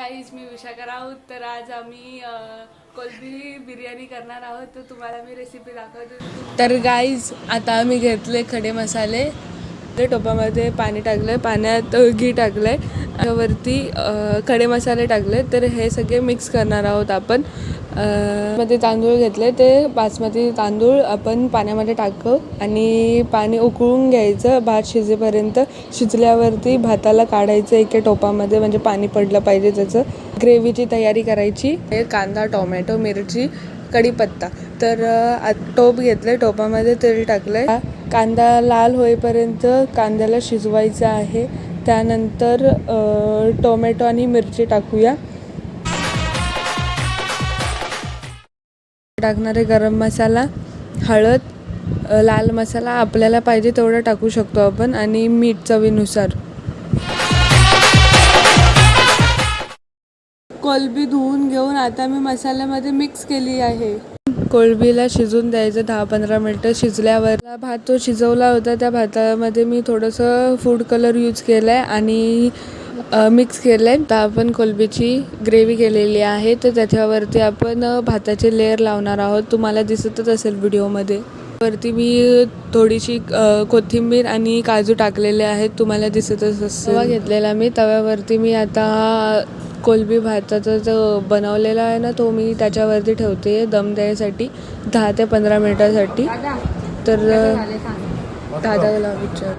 Guys, मी विशाखा राऊत. तर आज आम्ही कोलबी बिर्याणी करणार आहोत. तर तुम्हाला मी रेसिपी दाखवते. तर गाईज, आता आम्ही घेतले खडे मसाले. टोपामध्ये पाणी टाकलं, पाण्यात घी टाकलं आहे, त्यावरती खडे मसाले टाकले. तर हे सगळे मिक्स करणार आहोत आपण. मध्ये तांदूळ घेतले, ते बासमती तांदूळ आपण पाण्यामध्ये टाकू आणि पाणी उकळून घ्यायचं भात शिजेपर्यंत. शिजल्यावरती भाताला काढायचं एका टोपामध्ये, म्हणजे पाणी पडलं पाहिजे त्याचं. ग्रेव्हीची तयारी करायची. कांदा, टोमॅटो, मिरची, कढीपत्ता. तर टोप घेतलं, टोपामध्ये तेल टाकलं. कांदा लाल होईपर्यंत कांद्याला शिजवायचं आहे. त्यानंतर टोमॅटो आणि मिरची टाकूया. टाकणारे गरम मसाला, हळद, लाल मसाला आपल्याला पाहिजे तेवढं टाकू शकतो आपण, आणि मीठ चवीनुसार. कोलबी धुवून घेऊन आता मी मसाल्यामध्ये मिक्स केली आहे. कोलबीला शिजून द्यायचं 10-15 मिनटं. शिजल्यावर भात तो शिजवला होता, त्या भातामध्ये मी थोडंसं फूड कलर यूज केलं आहे आणि मिक्स केलं आहे. तर आपण कोलबीची ग्रेव्ही केलेली आहे, तर त्याच्यावरती आपण भाताचे लेयर लावणार आहोत. तुम्हाला दिसतच असेल व्हिडिओमध्ये. वरती मी थोडीशी कोथिंबीर आणि काजू टाकलेले आहेत, तुम्हाला दिसतच असेल. तवा घेतलेला मी, तव्यावरती मी आता कोलबी भाताचा जो बनवलेला आहे ना, तो मी त्याच्यावरती ठेवते दम द्यायसाठी 10 ते 15 मिनटासाठी. तर दादाला विचार.